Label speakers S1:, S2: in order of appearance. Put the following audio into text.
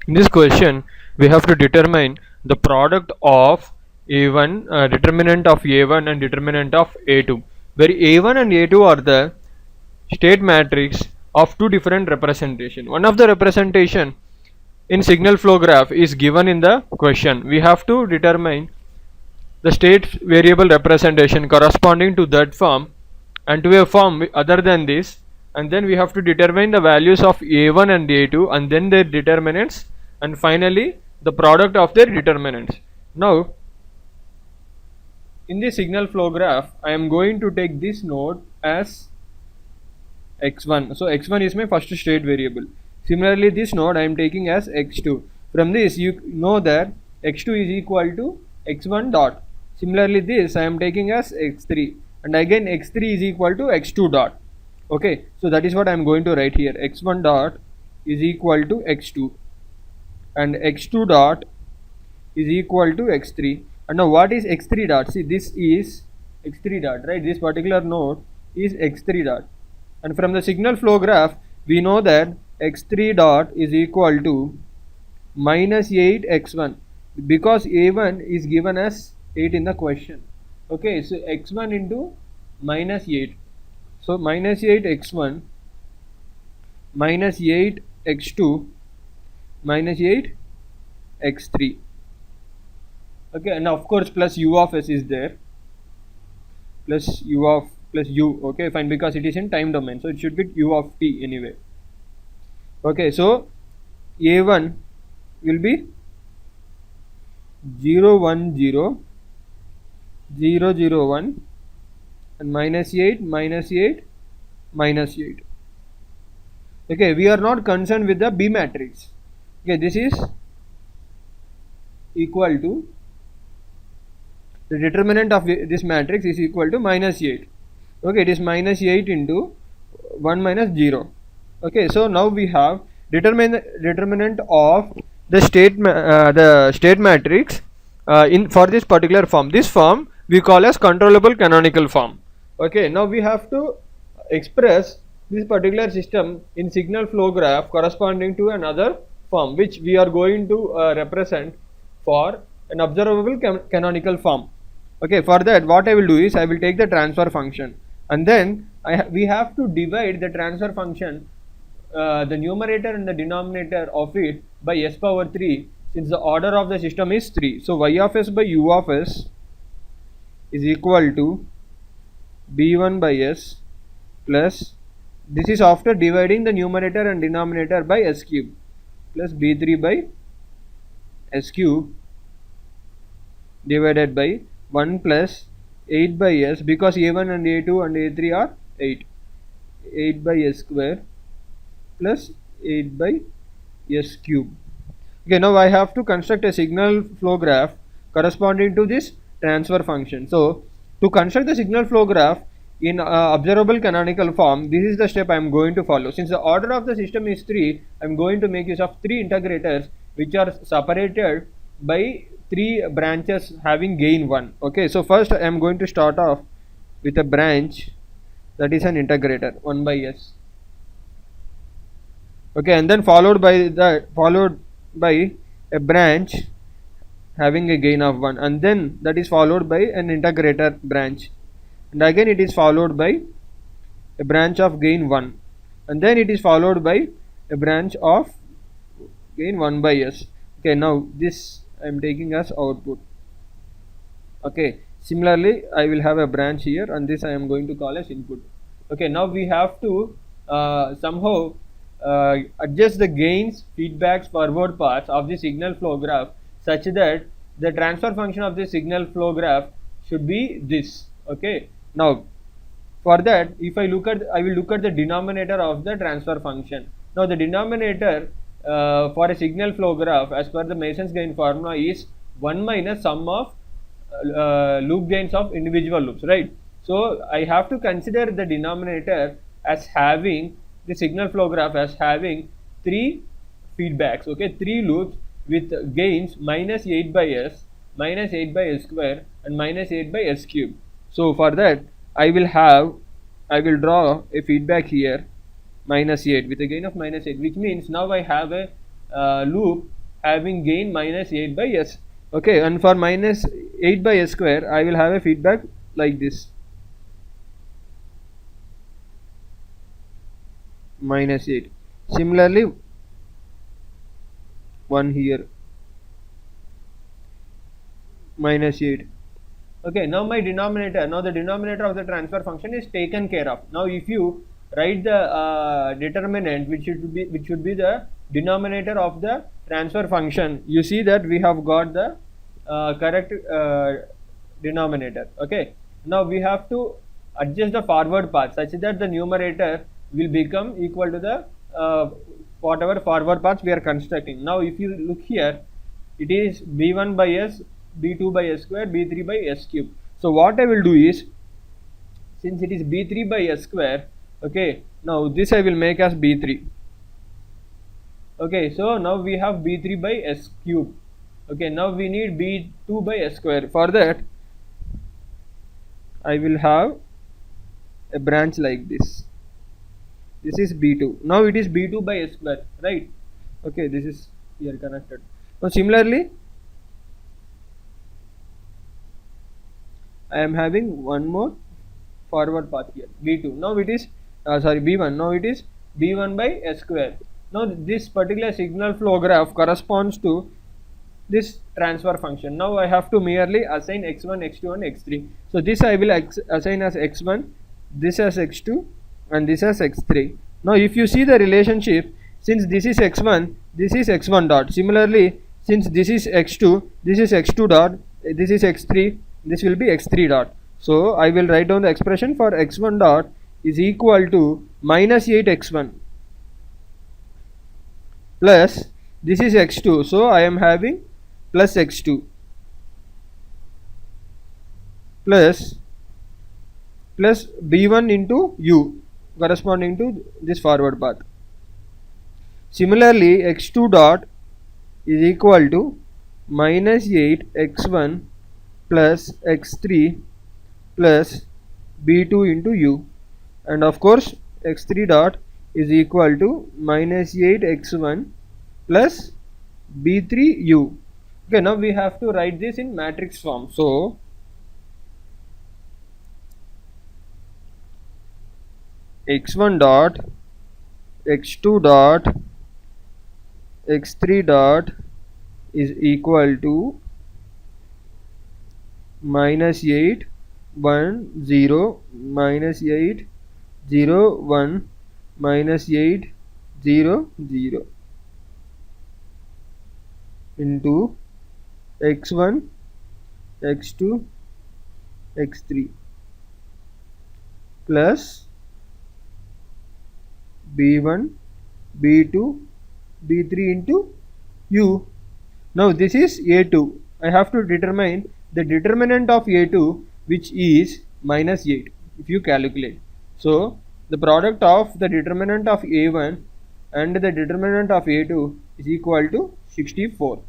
S1: In this question, we have to determine the product of A1, determinant of A1 and determinant of A2, where A1 and A2 are the state matrix of two different representation. One of the representation in signal flow graph is given in the question. We have to determine the state variable representation corresponding to that form and to a form other than this, and then we have to determine the values of a1 and a2 and then their determinants, and finally the product of their determinants. Now in the signal flow graph I am going to take this node as x1, so x1 is my first state variable. Similarly this node I am taking as x2. From this you know that x2 is equal to x1 dot. Similarly this I am taking as x3, and again x3 is equal to x2 dot. Okay, so that is what I am going to write here. X1 dot is equal to x2 and x2 dot is equal to x3. And now what is x3 dot? See, this is x3 dot, right? This particular node is x3 dot, and from the signal flow graph we know that x3 dot is equal to minus 8 x1, because a1 is given as 8 in the question. Okay, so x1 into minus 8, so minus 8 x1 minus 8 x2 minus 8 x3. Okay, and of course plus u of s is there, plus u. Okay, fine, because it is in time domain, so it should be u of t anyway. Okay, so a1 will be 0 1 0 0 0 1 and minus 8 minus 8 minus 8. Okay, we are not concerned with the B matrix. Okay, this is equal to the determinant of this matrix is equal to minus 8. Okay, it is minus 8 into 1 minus 0. Okay, so now we have determinant of the state matrix in for this particular form. This form we call as controllable canonical form. Okay, now we have to express this particular system in signal flow graph corresponding to another form, which we are going to represent for an observable canonical form. Okay, for that what I will do is I will take the transfer function, and then we have to divide the transfer function, the numerator and the denominator of it, by s power 3, since the order of the system is 3. So y of s by u of s is equal to b1 by s plus, this is after dividing the numerator and denominator by s cube, plus b3 by s cube divided by 1 plus 8 by s, because a1 and a2 and a3 are 8 by s square plus 8 by s cube. Okay, now I have to construct a signal flow graph corresponding to this transfer function. So to construct the signal flow graph in observable canonical form, this is the step I am going to follow. Since the order of the system is 3, I am going to make use of 3 integrators which are separated by 3 branches having gain 1. Okay, so first I am going to start off with a branch that is an integrator 1 by s. Okay, and then followed by a branch having a gain of 1, and then that is followed by an integrator branch, and again it is followed by a branch of gain 1, and then it is followed by a branch of gain 1 by s. Okay, now this I am taking as output. Okay, similarly I will have a branch here, and this I am going to call as input. Okay, now we have to somehow adjust the gains, feedbacks, forward paths of the signal flow graph such that the transfer function of the signal flow graph should be this. Okay, now for that, if I will look at the denominator of the transfer function. Now the denominator for a signal flow graph as per the Mason's gain formula is 1 minus sum of loop gains of individual loops, right? So I have to consider the denominator as having the signal flow graph as having 3 feedbacks, okay, 3 loops with gains minus 8 by s, minus 8 by s square, and minus 8 by s cube. So for that I will draw a feedback here minus 8 with a gain of minus 8, which means now I have a loop having gain minus 8 by s. Okay, and for minus 8 by s square I will have a feedback like this, minus 8. Similarly 1 here, minus 8. Okay, now my denominator, now the denominator of the transfer function is taken care of. Now if you write the determinant which should be the denominator of the transfer function, you see that we have got the correct denominator. Okay, now we have to adjust the forward path such that the numerator will become equal to the whatever forward paths we are constructing. Now if you look here, it is b1 by s, b2 by s square, b3 by s cube. So what I will do is, since it is b3 by s square, okay, now this I will make as b3. Okay, so now we have b3 by s cube. Okay, now we need b2 by s square. For that I will have a branch like this. This is b2. Now it is b2 by s square, right? Okay, this is here connected. Now similarly I am having one more forward path here, b2. Now it is b1. Now it is b1 by s square. Now this particular signal flow graph corresponds to this transfer function. Now I have to merely assign x1, x2 and x3. So this I will assign as x1, this as x2 and this as x3. Now if you see the relationship, since this is x1, this is x1 dot. Similarly, since this is x2, this is x2 dot, this is x3, this will be x3 dot. So I will write down the expression for x1 dot is equal to minus 8x1 plus this is x2. So I am having plus x2 plus b1 into u corresponding to this forward path. Similarly x2 dot is equal to minus 8 x1 plus x3 plus b2 into u, and of course x3 dot is equal to minus 8 x1 plus b3 u. Okay, now we have to write this in matrix form. So x1 dot, x2 dot, x3 dot is equal to minus 8 1 0 minus 8 0 1 minus 8 0 0 into x1 x2 x3 plus b1 b2 b3 into u. Now this is a2. I have to determine the determinant of a2, which is minus 8 if you calculate. So the product of the determinant of a1 and the determinant of a2 is equal to 64.